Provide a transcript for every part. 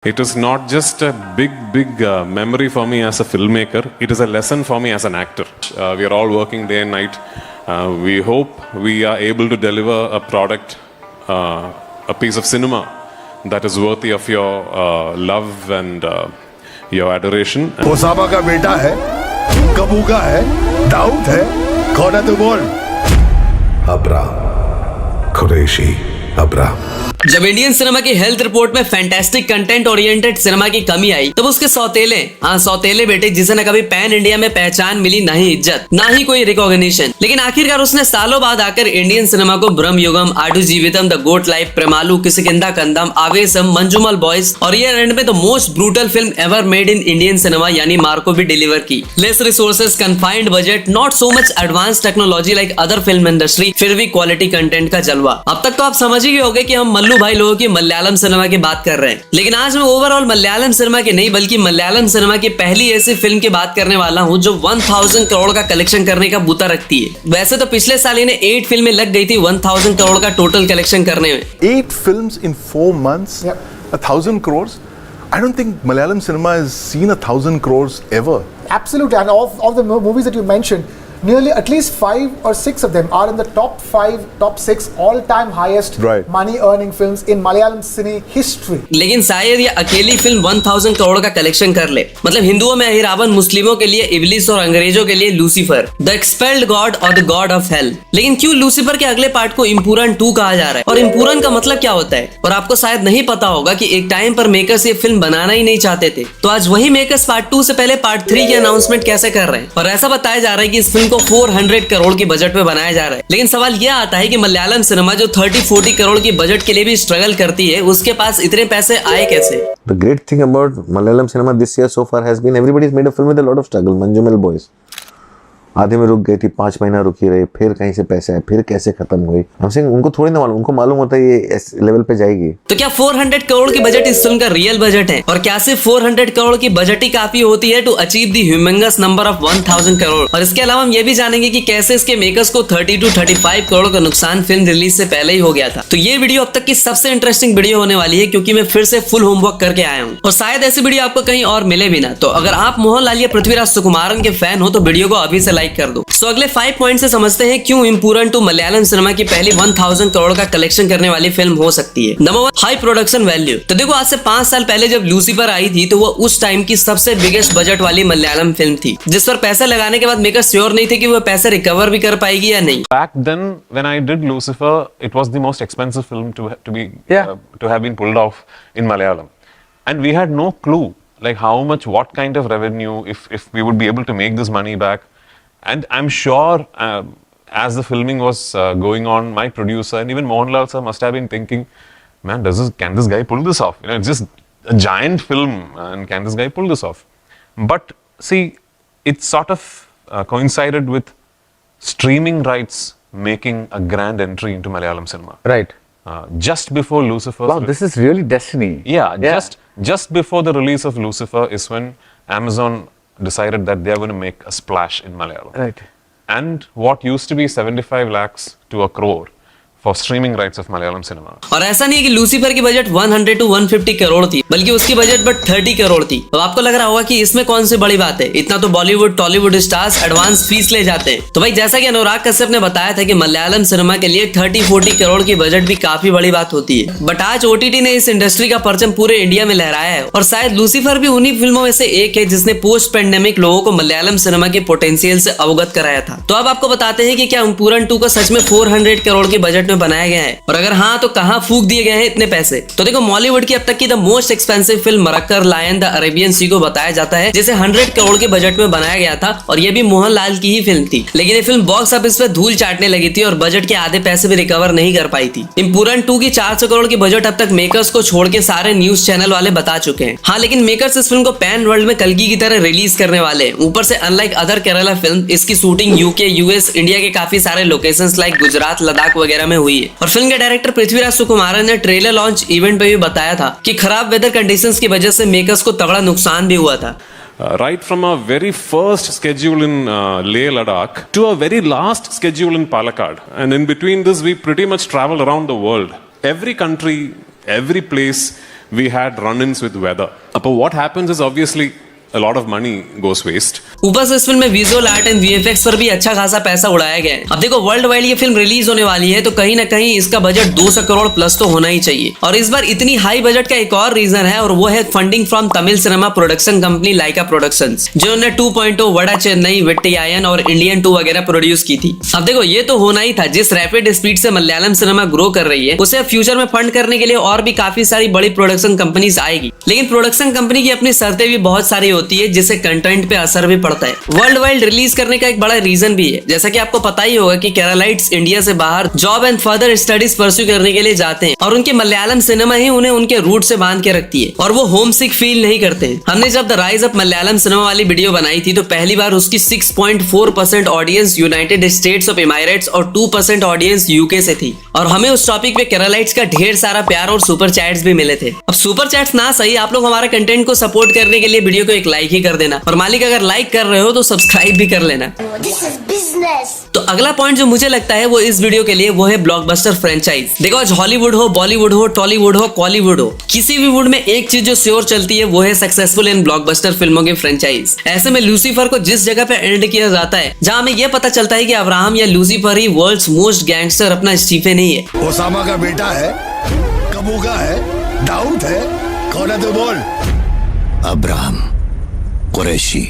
It is not just a big memory for me as a filmmaker. It is a lesson for me as an actor. We are all working day and night. We hope we are able to deliver a product, a piece of cinema that is worthy of your love and your adoration. Osama का बेटा है, कबू का है, दाऊद है, कौन है तो बोल? Abraham, Qureshi, Abraham. जब इंडियन सिनेमा की हेल्थ रिपोर्ट में फैंटास्टिक कंटेंट ओरिएंटेड सिनेमा की कमी आई तब उसके सौतेले बेटे जिसे न कभी पैन इंडिया में पहचान मिली, ना ही इज्जत, ना ही कोई रिकॉग्निशन, लेकिन आखिरकार उसने सालों बाद आकर इंडियन सिनेमा को Bramayugam, Aadujeevitham, the goat life, Premalu, Kishkindha Kaandam, Aavesham, Manjummel boys और ईयर एंड में the most brutal film ever made in Indian cinema यानी मार्को भी डिलीवर की। Less resources, confined budget, not so much advance technology like other film industry, फिर भी quality content का जलवा। अब तक तो आप समझ ही गए होंगे कि हम भाई लोगों की मलयालम सिनेमा की बात कर रहे हैं, लेकिन आज मैं ओवरऑल मलयालम सिनेमा की नहीं बल्कि मलयालम सिनेमा की पहली ऐसी फिल्म की बात करने वाला हूं जो 1000 करोड़ का कलेक्शन करने का बूता रखती है। वैसे तो पिछले साल इन्हें 8 फिल्में लग गई थी 1000 करोड़ का टोटल कलेक्शन करने में। 8 films in 4 months, 1000 crores. I don't think Malayalam cinema has seen 1000 crores ever. Absolutely, and of the movies that you mentioned, nearly at least 5 or 6 of them are in the top 5, top 6 all-time highest money-earning films in Malayalam cine history. लेकिन शायद ये अकेली film 1000 crore का collection कर ले। मतलब हिंदुओं में अहिरावन, मुस्लिमों के लिए इब्लिस और अंग्रेजों के लिए लूसीफर, द एक्सपेल्ड गॉड और द गॉड ऑफ हेल। लेकिन क्यों लूसीफर के अगले पार्ट को इम्पूरन 2 कहा जा रहा है और इम्पूरन का मतलब क्या होता है? और आपको शायद नहीं पता होगा कि एक टाइम पर मेकर्स ये फिल्म बनाना ही नहीं चाहते थे, तो आज वही मेकर्स पार्ट 2 से पहले पार्ट 3 की अनाउंसमेंट कैसे कर रहे हैं। और ऐसा बताया जा रहा है कि इस फिल्म को 400 करोड़ की बजट में बनाया जा रहा है। लेकिन सवाल यह आता है कि मलयालम सिनेमा जो 30-40 करोड़ की बजट के लिए भी स्ट्रगल करती है, उसके पास इतने पैसे आए कैसे? The great thing about Malayalam cinema this year so far has been everybody's made a film with a lot of struggle. Manjumal Boys आधे में रुक गई थी, 5 महीना रुकी रही, फिर कहीं से पैसे आए, फिर कैसे खत्म हुई। हम सिंह उनको थोड़ी ना मालूम, उनको मालूम होता है ये इस लेवल पे जाएगी। तो क्या 400 करोड़ की बजट इस फिल्म का रियल बजट है? और क्या सिर्फ 400 करोड़ की बजट ही काफी होती है to achieve the humongous number of 1000 crore? और इसके अलावा हम ये भी जानेंगे कि कैसे इसके मेकर्स को 30 to 35 करोड़ का नुकसान फिल्म रिलीज से पहले ही हो गया था। तो ये वीडियो अब तक की सबसे इंटरेस्टिंग वीडियो होने वाली है, क्योंकि मैं फिर से फुल होमवर्क करके आया हूँ और शायद ऐसी वीडियो आपको कहीं और मिले भी ना। तो अगर आप मोहनलाल या पृथ्वीराज सुकुमारन के फैन हो तो वीडियो को अभी से लाइक कर दो। अगले 5 पॉइंट से समझते हैं क्यों इम्पूरन 2 मलयालम सिनेमा की पहली 1000 करोड़ का कलेक्शन करने वाली फिल्म हो सकती है। Number 1, high production value. तो देखो, आज से 5 साल पहले जब लूसीफर आई थी तो वो उस टाइम की सबसे बिगेस्ट बजट वाली मलयालम फिल्म थी, जिस पर पैसा लगाने के बाद मेकर श्योर नहीं थे कि वो पैसे रिकवर भी कर पाएगी या नहीं। Back then, when I did Lucifer, it was the most expensive film to have been pulled off in Malayalam, and we had no clue like how much, what kind of revenue, if we would be able to make this money back. And I'm sure as the filming was going on, my producer and even Mohanlal sir must have been thinking, man, can this guy pull this off? You know, it's just a giant film, and can this guy pull this off? But see, it sort of coincided with streaming rights making a grand entry into Malayalam cinema. Right. Just before Lucifer. Wow, this is really destiny. Yeah. Just before the release of Lucifer is when Amazon decided that they are going to make a splash in Malayalam. Right. And what used to be 75 lakhs to 1 crore for streaming rights of Malayalam cinema. और ऐसा नहीं है कि Lucifer की budget 100 to 150 crore थी, बल्कि उसकी budget but 30 crore थी। अब आपको लग रहा होगा कि इसमें कौन सी बड़ी बात है, इतना तो Bollywood Tollywood stars advance fees ले जाते हैं। तो भाई, जैसा कि अनुराग कश्यप ने बताया था कि मलयालम सिनेमा के लिए 30-40 करोड़ की बजट भी काफी बड़ी बात होती है। बट आज ओटीटी ने इस इंडस्ट्री का परचम पूरे इंडिया में लहराया है, और शायद लूसीफर भी उन्हीं फिल्मों में से एक है जिसने पोस्ट पेंडेमिक लोगों को मलयालम सिनेमा के पोटेंशियल से अवगत कराया था। तो अब आपको बताते हैं कि क्या इम्पूरन 2 को सच में 400 करोड़ के बजट में बनाया गया है, और अगर हाँ तो कहां फूक दिए गए हैं इतने पैसे। तो देखो, बॉलीवुड की अब तक की the most expensive film Marakkar lion the Arabian sea को बताया जाता है, जिसे 100 करोड़ के बजट में बनाया गया था, और ये भी मोहनलाल की ही फिल्म थी। लेकिन ये फिल्म बॉक्स ऑफिस पे धूल चाटने लगी थी और बजट के आधे पैसे भी रिकवर नहीं कर पाई थी। इम्पूरन 2 की 400 करोड़ की बजट अब तक मेकर्स को छोड़ के सारे न्यूज चैनल वाले बता चुके हैं। हाँ, लेकिन मेकर्स इस फिल्म को पैन वर्ल्ड में कल्कि की तरह रिलीज करने वाले हैं। ऊपर से अनलाइक अदर केरला फिल्म, इसकी शूटिंग यूके, यूएस, इंडिया के काफी सारे लोकेशंस लाइक गुजरात, लद्दाख वगैरह में हुई है। और फिल्म के डायरेक्टर पृथ्वीराज सुकुमारन ने ट्रेलर लॉन्च इवेंट पे भी बताया था कि खराब वेदर कंडीशंस की वजह से मेकर्स को तगड़ा नुकसान भी हुआ था। Right from our very first schedule in Leh Ladakh to our very last schedule in Palakkad, and in between this we pretty much travel around the world. Every country, every place we had run-ins with weather. But what happens is obviously a lot of money goes waste. ऊपर से इस film में visual art and VFX पर भी अच्छा खासा पैसा उड़ाया गया है। अब देखो वर्ल्ड वाइड ये फिल्म रिलीज होने वाली है तो कहीं ना कहीं इसका बजट 200 करोड़ प्लस तो होना ही चाहिए। और इस बार इतनी हाई बजट का एक और रीजन है और वो है funding from Tamil cinema production company Lyca productions, जिन्होंने 2.0, वड़ा चेन्नई, वेट्टियायन और इंडियन 2 वगैरह प्रोड्यूस की थी। अब देखो ये तो होना ही था, जिस रैपिड स्पीड से मलयालम सिनेमा ग्रो कर रही है उसे अब फ्यूचर में फंड करने के लिए और भी काफी सारी बड़ी प्रोडक्शन कंपनीज आएगी। लेकिन प्रोडक्शन कंपनी की अपनी शर्तें भी बहुत सारी होती है जिससे कंटेंट पे असर भी पड़ता है। वर्ल्ड वाइड रिलीज करने का एक बड़ा रीजन भी है, जैसा कि आपको पता ही होगा कि केरलाइट्स इंडिया से बाहर job and further studies pursue करने के लिए जाते हैं और उनके मलयालम सिनेमा ही उन्हें उनके रूट से बांध के रखती है और वो होम सिक फील नहीं करते हैं। हमने जब the rise of Malayalam cinema वाली वीडियो बनाई थी तो पहली बार उसकी 6.4% audience United states of Emirates और 2% ऑडियंस यूके से थी और हमें उस टॉपिक पे केरलाइट्स का ढेर सारा प्यार और सुपर चैट्स भी मिले थे। अब सुपर चैट्स ना सही, आप लोग हमारे कंटेंट को सपोर्ट करने के लिए वीडियो को एक लाइक ही कर देना और मालिक अगर लाइक कर रहे हो तो सब्सक्राइब भी कर लेना। तो अगला पॉइंट जो मुझे लगता है वो इस वीडियो के लिए वो है ब्लॉकबस्टर फ्रेंचाइज। देखो आज हॉलीवुड हो, बॉलीवुड हो, टॉलीवुड हो, कॉलीवुड हो, किसी भी वुड में एक चीज जो श्योर चलती है वो है सक्सेसफुल इन ब्लॉकबस्टर फिल्मों की फ्रेंचाइज। ऐसे में लूसीफर को जिस जगह पे एंड किया जाता है जहां हमें यह पता चलता है कि अब्राहम या लूसीफर ही वर्ल्ड्स मोस्ट गैंगस्टर अपना स्टीफन ही है। ओसामा का बेटा है, कबू का है, दाऊद है, कौन है तो बोल। Abraham Qureshi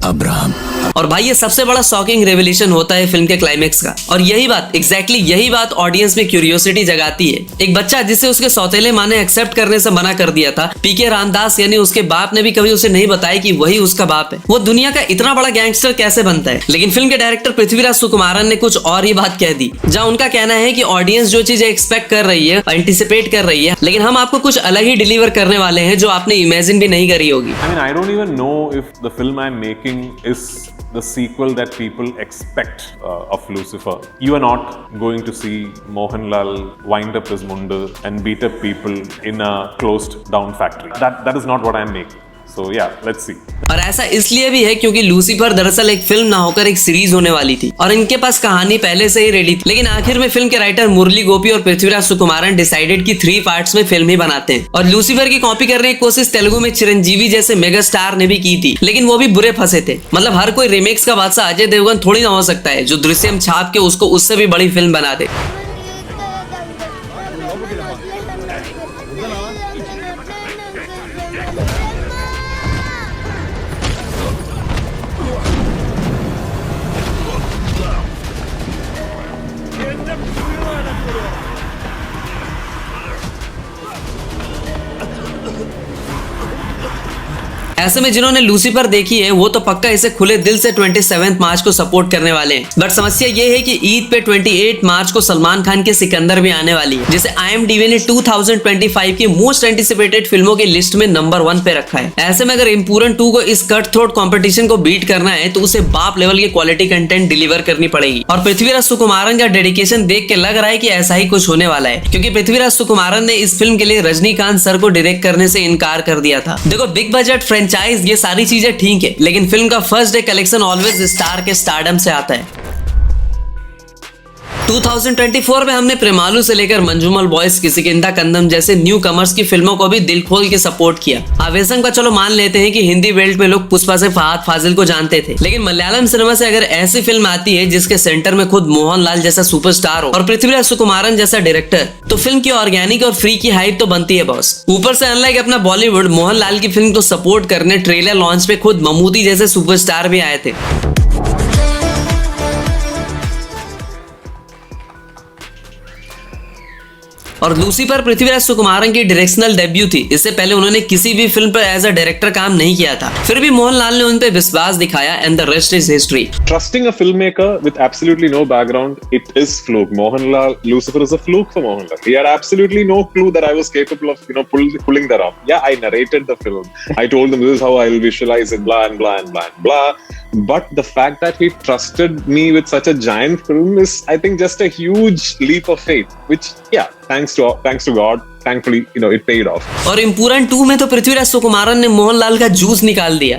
Abraham. और भाई ये सबसे बड़ा शॉकिंग रेवलेशन होता है फिल्म के क्लाइमेक्स का और यही बात ऑडियंस में क्यूरियोसिटी जगाती है। एक बच्चा जिसे उसके सौतेले माँ ने एक्सेप्ट करने से मना कर दिया था, पीके रामदास यानी उसके बाप ने भी कभी उसे नहीं बताया कि वही उसका बाप है, वो दुनिया का इतना बड़ा गैंगस्टर कैसे बनता है। लेकिन फिल्म के डायरेक्टर पृथ्वीराज सुकुमारन ने कुछ और ही बात कह दी, जहाँ उनका कहना है कि ऑडियंस जो चीजें एक्सपेक्ट कर रही है, एंटिसिपेट कर रही है, लेकिन हम आपको कुछ अलग ही डिलीवर करने वाले हैं जो आपने इमेजिन भी नहीं करी होगी। I mean, I don't even know if the film I'm making is the sequel that people expect of Lucifer. You are not going to see Mohanlal wind up his mundu and beat up people in a closed down factory. That is not what I'm making. So yeah, let's see. और ऐसा इसलिए भी है क्योंकि Lucifer दरअसल एक film ना होकर एक सीरीज होने वाली थी और इनके पास कहानी पहले से ही रेडी थी। लेकिन आखिर में फिल्म के राइटर मुरली गोपी और पृथ्वीराज सुकुमारन डिसाइडेड कि 3 पार्ट्स में फिल्म ही बनाते हैं और लूसीफर की कॉपी करने की कोशिश तेलुगु में चिरंजीवी जैसे मेगा स्टार ने भी की थी, लेकिन वो भी बुरे फंसे थे। मतलब हर कोई रिमेक्स का बादशाह अजय देवगन थोड़ी ना हो सकता है जो दृश्यम छाप के उसको उससे भी बड़ी फिल्म बना दे। ऐसे में जिन्होंने लूसीफर देखी है वो तो पक्का इसे खुले दिल से 27 मार्च को सपोर्ट करने वाले हैं। बट समस्या ये है कि ईद पे 28 मार्च को सलमान खान की सिकंदर भी आने वाली है, जिसे IMDb ने 2025 की मोस्ट एंटिसिपेटेड फिल्मों की लिस्ट में नंबर 1 पे रखा है। ऐसे में अगर इम्पूरन 2 को इस कट थ्रोट कॉम्पिटिशन को बीट करना है तो उसे बाप लेवल की क्वालिटी कंटेंट डिलीवर करनी पड़ेगी और पृथ्वीराज सुकुमारन का डेडिकेशन देख के लग रहा है कि ऐसा ही कुछ होने वाला है, क्योंकि पृथ्वीराज सुकुमारन ने इस फिल्म के लिए रजनीकांत सर को डायरेक्ट करने से इनकार कर दिया था। देखो बिग बजट फ्रेंचाइज ये सारी चीजें ठीक है, लेकिन फिल्म का first day collection always star के स्टारडम से आता है। 2024 में हमने प्रेमालू से लेकर मंजूमल बॉयज, किसिकिंदा कंदम जैसे न्यू कमर्स की फिल्मों को भी दिल खोल के सपोर्ट किया। आवेशम का चलो मान लेते हैं कि हिंदी बेल्ट में लोग पुष्पा से फहद फाजिल को जानते थे, लेकिन मलयालम सिनेमा से अगर ऐसी फिल्म आती है जिसके सेंटर में खुद मोहनलाल जैसा सुपरस्टार हो और पृथ्वीराज सुकुमारन जैसा डायरेक्टर, तो फिल्म की ऑर्गेनिक और फ्री की हाइप तो बनती है बॉस। ऊपर से अनलाइक अपना बॉलीवुड, मोहनलाल की फिल्म को सपोर्ट करने ट्रेलर लॉन्च पे खुद ममूटी जैसे सुपरस्टार भी आए थे। और लूसीफर पृथ्वीराज सुकुमारन की डायरेक्शनल डेब्यू थी, इससे पहले उन्होंने किसी भी फिल्म पर एज अ डायरेक्टर काम नहीं किया था, फिर भी मोहनलाल ने उन पे विश्वास दिखाया and the rest is history. Trusting a filmmaker with absolutely no background, it is fluke. Mohanlal, Lucifer is a fluke for Mohanlal. He had absolutely no clue that I was capable of, pulling that off. Yeah, I narrated the film. I told him this is how I'll visualize it, blah and blah and blah and blah. But the fact that he trusted me with such a giant film is, I think, just a huge leap of faith. Which, yeah, thanks to God. thankfully, it paid off. और इम्पूरन 2 में तो पृथ्वीराज सुकुमारन ने मोहनलाल का juice निकाल दिया।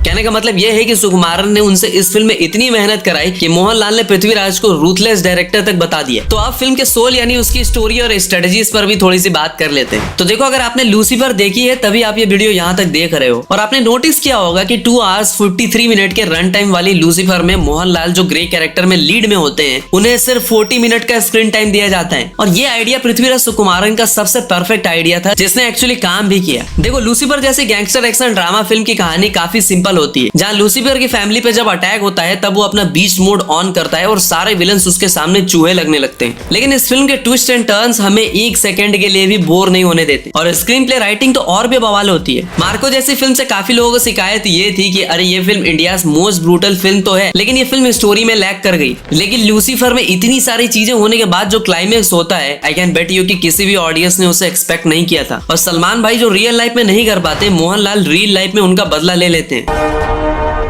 कहने का मतलब यह है कि सुकुमारन ने उनसे इस फिल्म में इतनी मेहनत कराई कि मोहनलाल ने पृथ्वीराज को रूथलेस डायरेक्टर तक बता दिया। तो आप फिल्म के सोल यानी उसकी स्टोरी और स्ट्रेटजीज पर भी थोड़ी सी बात कर लेते हैं। तो देखो, अगर आपने लूसीफर देखी है तभी आप ये वीडियो यहाँ तक देख रहे हो, और आपने नोटिस किया होगा कि 2 hours 43 मिनट के रन टाइम वाली लूसीफर में मोहनलाल जो ग्रे कैरेक्टर में लीड में होते हैं, उन्हें सिर्फ 40 मिनट का स्क्रीन टाइम दिया जाता है। और ये आइडिया पृथ्वीराज सुकुमारन का सबसे परफेक्ट आइडिया था, जिसने एक्चुअली काम भी किया। देखो, लूसीफर जैसी गैंगस्टर एक्शन ड्रामा फिल्म की कहानी काफी सिंपल होती है, जहाँ लूसीफर की फैमिली पे जब अटैक होता है तब वो अपना बीस्ट मोड ऑन करता है और सारे विलन्स उसके सामने चूहे लगने लगते हैं। लेकिन इस फिल्म के ट्विस्ट एंड टर्न्स हमें 1 सेकंड के लिए भी बोर नहीं होने देते, और स्क्रीन प्ले राइटिंग तो और भी बवाल होती है। मार्को जैसी फिल्म से काफी लोगों को शिकायत ये थी कि अरे ये film India's most brutal film तो है, लेकिन ये फिल्म स्टोरी में लैग कर गई। लेकिन लूसीफर में इतनी सारी चीजें होने के बाद जो क्लाइमेक्स होता है, आई कैन बेट यू कि किसी भी ऑडियंस ने उसे एक्सपेक्ट नहीं किया था। और सलमान भाई जो रियल लाइफ में नहीं कर पाते, मोहनलाल रियल लाइफ में उनका बदला ले लेते हैं।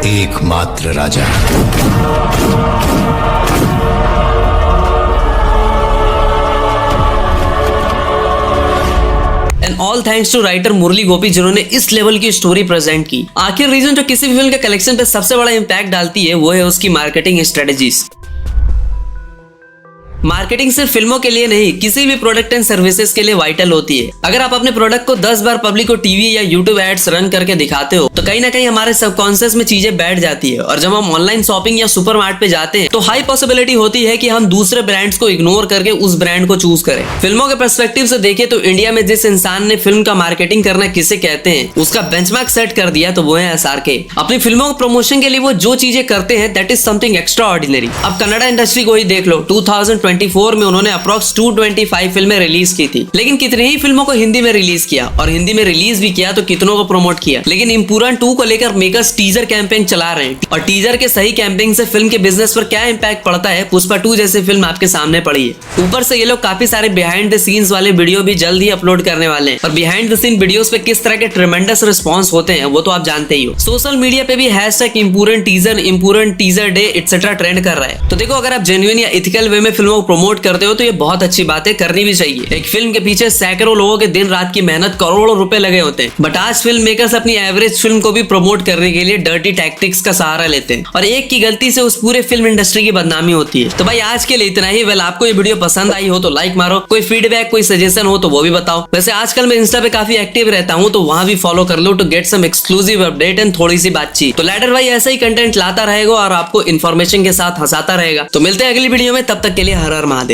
एकमात्र राजा। ऑल थैंक्स टू राइटर मुरली गोपी, जिन्होंने इस लेवल की स्टोरी प्रेजेंट की। आखिर रीजन जो किसी भी फिल्म के कलेक्शन पे सबसे बड़ा इंपैक्ट डालती है, वो है उसकी मार्केटिंग स्ट्रेटजीज। मार्केटिंग सिर्फ फिल्मों के लिए नहीं, किसी भी प्रोडक्ट एंड सर्विसेज के लिए वाइटल होती है। अगर आप अपने प्रोडक्ट को 10 बार पब्लिक को टीवी या यूट्यूब एड्स रन करके दिखाते हो, तो कहीं ना कहीं हमारे सबकॉन्शियस में चीजें बैठ जाती है, और जब हम ऑनलाइन शॉपिंग या सुपरमार्केट पे जाते हैं तो हाई पॉसिबिलिटी होती है कि हम दूसरे ब्रांड्स को इग्नोर करके उस ब्रांड को चूज करें। फिल्मों के पर्सपेक्टिव से देखें तो इंडिया में जिस इंसान ने फिल्म का मार्केटिंग करना किसे कहते हैं, उसका बेंचमार्क सेट कर दिया, तो वो है SRK। अपनी फिल्मों के प्रमोशन के लिए वो जो चीजें करते हैं, that is something extra ordinary. अब कन्नड़ा इंडस्ट्री को ही देख लो, 2024 में उन्होंने अप्रॉक्स 225 फिल्में रिलीज की थी, लेकिन कितनी ही फिल्मों को हिंदी में रिलीज किया, और हिंदी में रिलीज भी किया तो कितनों को प्रमोट किया। लेकिन इम्पूरन 2 को लेकर मेकर्स टीजर कैंपेन चला रहे हैं, और टीजर के सही कैंपेन से फिल्म के बिजनेस पर क्या इंपैक्ट पड़ता है, पुष्पा 2 जैसी फिल्म आपके सामने पड़ी है। ऊपर से ये लोग काफी सारे बिहाइंड द सीन्स वाले वीडियो भी जल्द ही अपलोड करने वाले हैं, और बिहाइंड द सीन वीडियोस पे किस तरह के ट्रेमेंडस रिस्पॉन्स होते हैं वो तो आप जानते ही हो। सोशल मीडिया पे भी hashtag Empuraan teaser day etcetera trend कर रहा है। तो देखो, अगर आप जेन्युइन या इथिकल वे में फिल्मों को प्रमोट करते हो तो ये बहुत अच्छी बात है, करनी भी चाहिए। एक फिल्म के पीछे सैकड़ों लोगों के दिन रात की मेहनत, करोड़ों रुपए लगे होते हैं, बट आज फिल्म मेकर्स अपनी एवरेज फिल्म को भी प्रमोट करने के लिए डर्टी टैक्टिक्स का सहारा लेते हैं, और एक की गलती से उस पूरे फिल्म इंडस्ट्री की बदनामी होती है। तो भाई आज के लिए इतना ही। वेल, आपको ये वीडियो पसंद आई हो तो लाइक मारो, कोई फीडबैक कोई सजेशन हो तो वो भी बताओ। वैसे आजकल मैं इंस्टा पे काफी एक्टिव रहता हूँ, तो वहां भी फॉलो कर लो to get some exclusive update and थोड़ी सी बातचीत। तो लैडर भाई ऐसा ही कंटेंट लाता रहेगा और आपको इन्फॉर्मेशन के साथ हंसाता रहेगा। तो मिलते हैं अगली वीडियो में, तब तक के लिए हर हर महादेव।